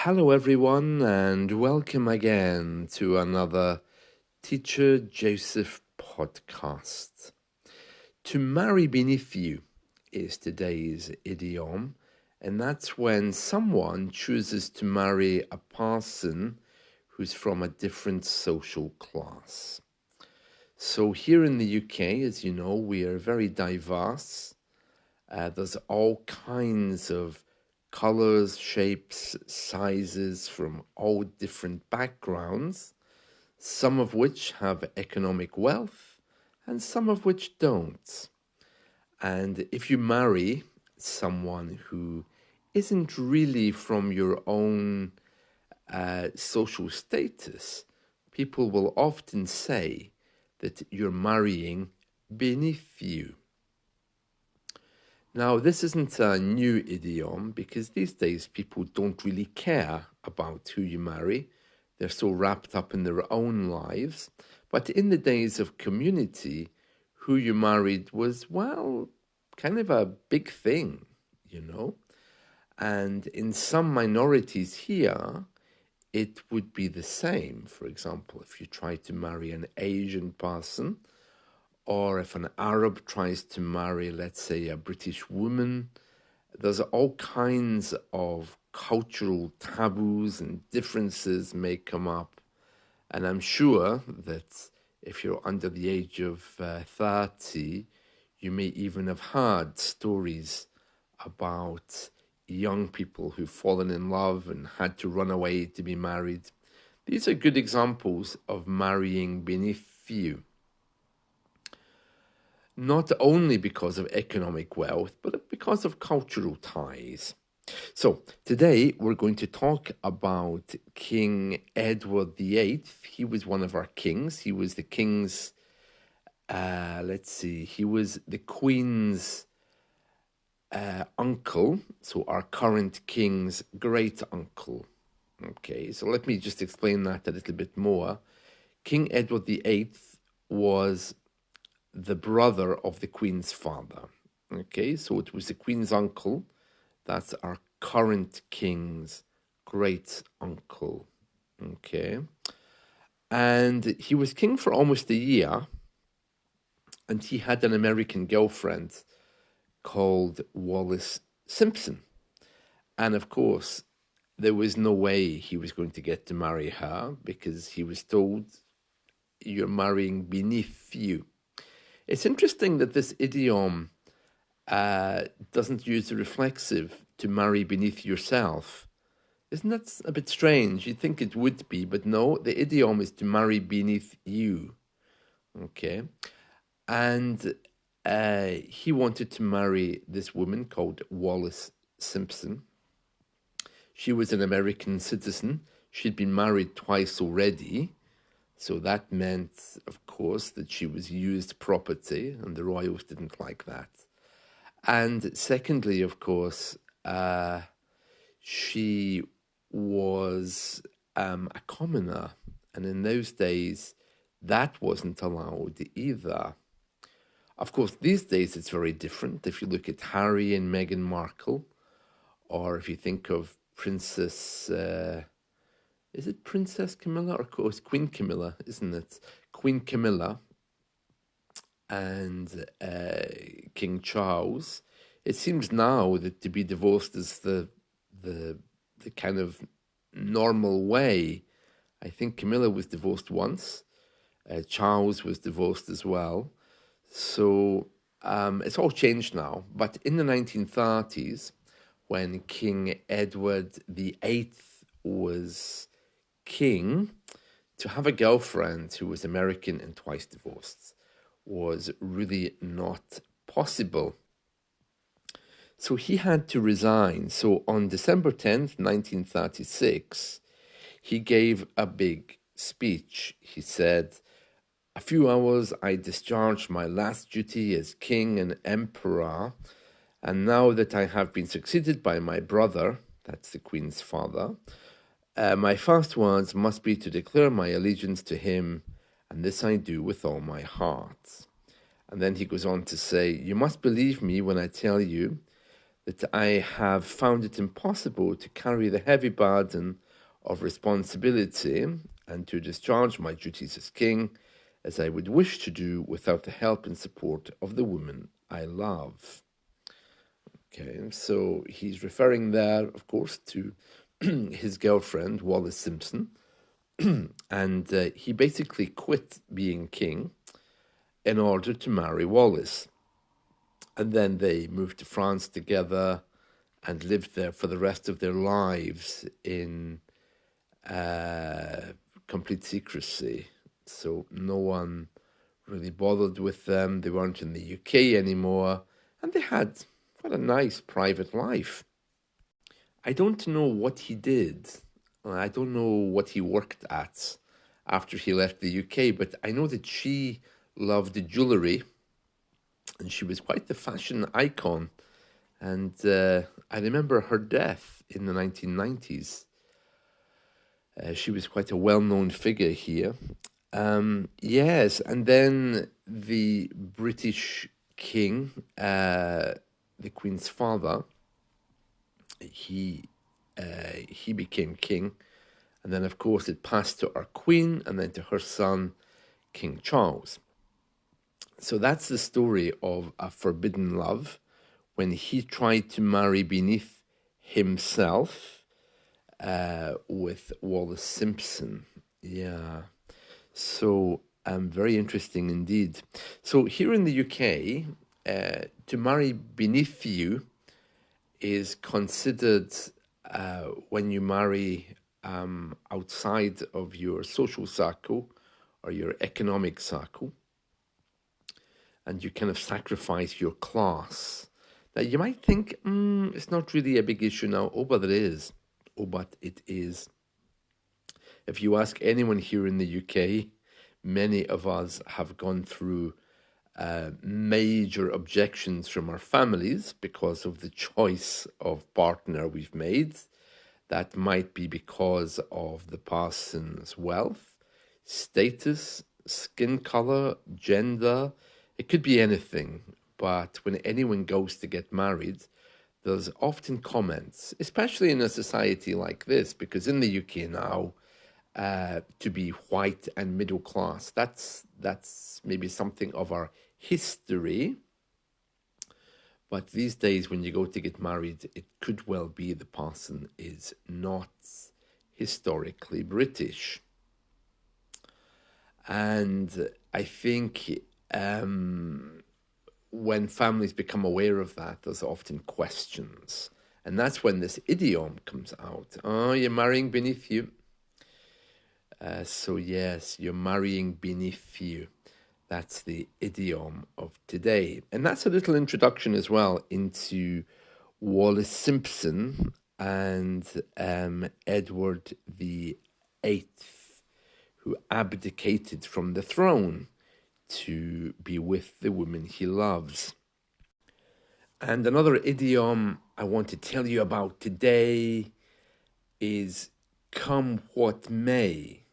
Hello, everyone, and welcome again to another Teacher Joseph podcast. To marry beneath you is today's idiom, and that's when someone chooses to marry a person who's from a different social class. So, here in the UK, as you know, we are very diverse. There's all kinds of colors, shapes, sizes from all different backgrounds, some of which have economic wealth and some of which don't. And if you marry someone who isn't really from your own social status, people will often say that you're marrying beneath you. Now, this isn't a new idiom because these days people don't really care about who you marry. They're so wrapped up in their own lives. But in the days of community, who you married was, well, kind of a big thing, you know. And in some minorities here, it would be the same. For example, if you try to marry an Asian person, or if an Arab tries to marry, let's say, a British woman, there's all kinds of cultural taboos and differences may come up. And I'm sure that if you're under the age of 30, you may even have heard stories about young people who've fallen in love and had to run away to be married. These are good examples of marrying beneath you. Not only because of economic wealth, but because of cultural ties. So today we're going to talk about King Edward VIII. He was one of our kings. He was the king's, he was the Queen's uncle, so our current king's great uncle. Okay, so let me just explain that a little bit more. King Edward VIII was the brother of the Queen's father. Okay, so it was the Queen's uncle. That's our current king's great uncle. Okay, and he was king for almost a year, and he had an American girlfriend called Wallis Simpson. And of course, there was no way he was going to get to marry her because he was told, "You're marrying beneath you." It's interesting that this idiom doesn't use the reflexive to marry beneath yourself. Isn't that a bit strange? You'd think it would be, but no, the idiom is to marry beneath you. Okay. And he wanted to marry this woman called Wallis Simpson. She was an American citizen. She'd been married twice already. So that meant, of course, that she was used property, and the royals didn't like that. And secondly, of course, she was a commoner, and in those days, that wasn't allowed either. Of course, these days it's very different. If you look at Harry and Meghan Markle, or if you think of Princess... is it Princess Camilla or it's Queen Camilla, isn't it? Queen Camilla and King Charles. It seems now that to be divorced is the kind of normal way. I think Camilla was divorced once. Charles was divorced as well. So it's all changed now. But in the 1930s, when King Edward VIII was king, to have a girlfriend who was American and twice divorced was really not possible. So he had to resign. So on December 10th, 1936, he gave a big speech. He said, "A few hours I discharged my last duty as king and emperor, and now that I have been succeeded by my brother," that's the Queen's father, "my first words must be to declare my allegiance to him, and this I do with all my heart." And then he goes on to say, "You must believe me when I tell you that I have found it impossible to carry the heavy burden of responsibility and to discharge my duties as king as I would wish to do without the help and support of the woman I love. Okay, so he's referring there, of course, to his girlfriend, Wallis Simpson, and he basically quit being king in order to marry Wallis. And then they moved to France together and lived there for the rest of their lives in complete secrecy. So no one really bothered with them. They weren't in the UK anymore, and they had quite a nice private life. I don't know what he did. I don't know what he worked at after he left the UK, but I know that she loved jewellery and she was quite the fashion icon. And I remember her death in the 1990s. She was quite a well-known figure here. Yes, and then the British king, the Queen's father, he he became king, and then of course it passed to our Queen, and then to her son, King Charles. So that's the story of a forbidden love, when he tried to marry beneath himself with Wallis Simpson. Yeah. So very interesting indeed. So here in the UK, to marry beneath you is considered when you marry outside of your social circle or your economic circle, and you kind of sacrifice your class. Now you might think it's not really a big issue now. Oh, but it is. Oh, but it is. If you ask anyone here in the UK, many of us have gone through major objections from our families because of the choice of partner we've made. That might be because of the person's wealth, status, skin color, gender. It could be anything. But when anyone goes to get married, there's often comments, especially in a society like this, because in the UK now, to be white and middle class, that's maybe something of our history. But these days, when you go to get married, it could well be the person is not historically British. And I think when families become aware of that, there's often questions. And that's when this idiom comes out. Oh, you're marrying beneath you. So yes, you're marrying beneath you. That's the idiom of today. And that's a little introduction as well into Wallis Simpson and Edward the Eighth, who abdicated from the throne to be with the woman he loves. And another idiom I want to tell you about today is come what may,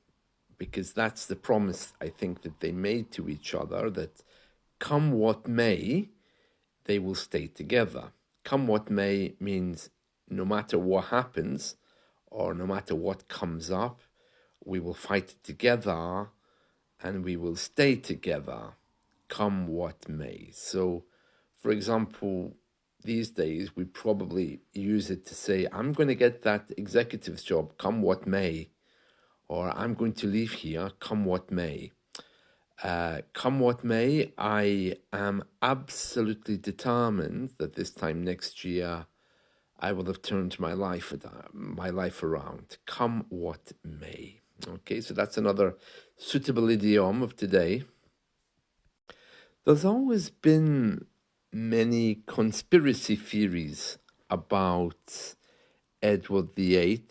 because that's the promise I think that they made to each other, that come what may, they will stay together. Come what may means no matter what happens or no matter what comes up, we will fight together and we will stay together, come what may. So, for example, these days we probably use it to say, I'm going to get that executive's job, come what may, or I'm going to leave here, come what may. Come what may, I am absolutely determined that this time next year I will have turned my life around. Come what may. Okay, so that's another suitable idiom of today. There's always been many conspiracy theories about Edward VIII.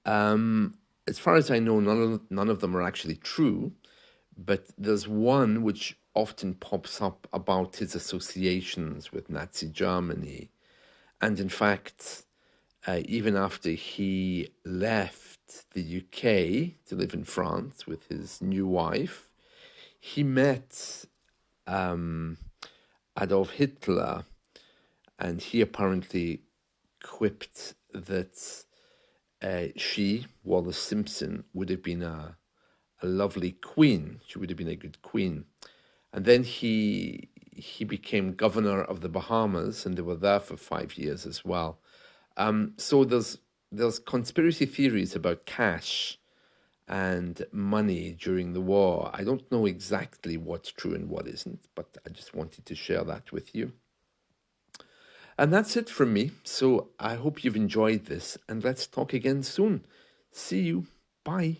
As far as I know, none of them are actually true, but there's one which often pops up about his associations with Nazi Germany. And in fact, even after he left the UK to live in France with his new wife, he met Adolf Hitler, and he apparently quipped that she, Wallace Simpson, would have been a lovely queen. She would have been a good queen. And then he became governor of the Bahamas, and they were there for 5 years as well. So there's conspiracy theories about cash and money during the war. I don't know exactly what's true and what isn't, but I just wanted to share that with you. And that's it from me. So I hope you've enjoyed this, and let's talk again soon. See you. Bye.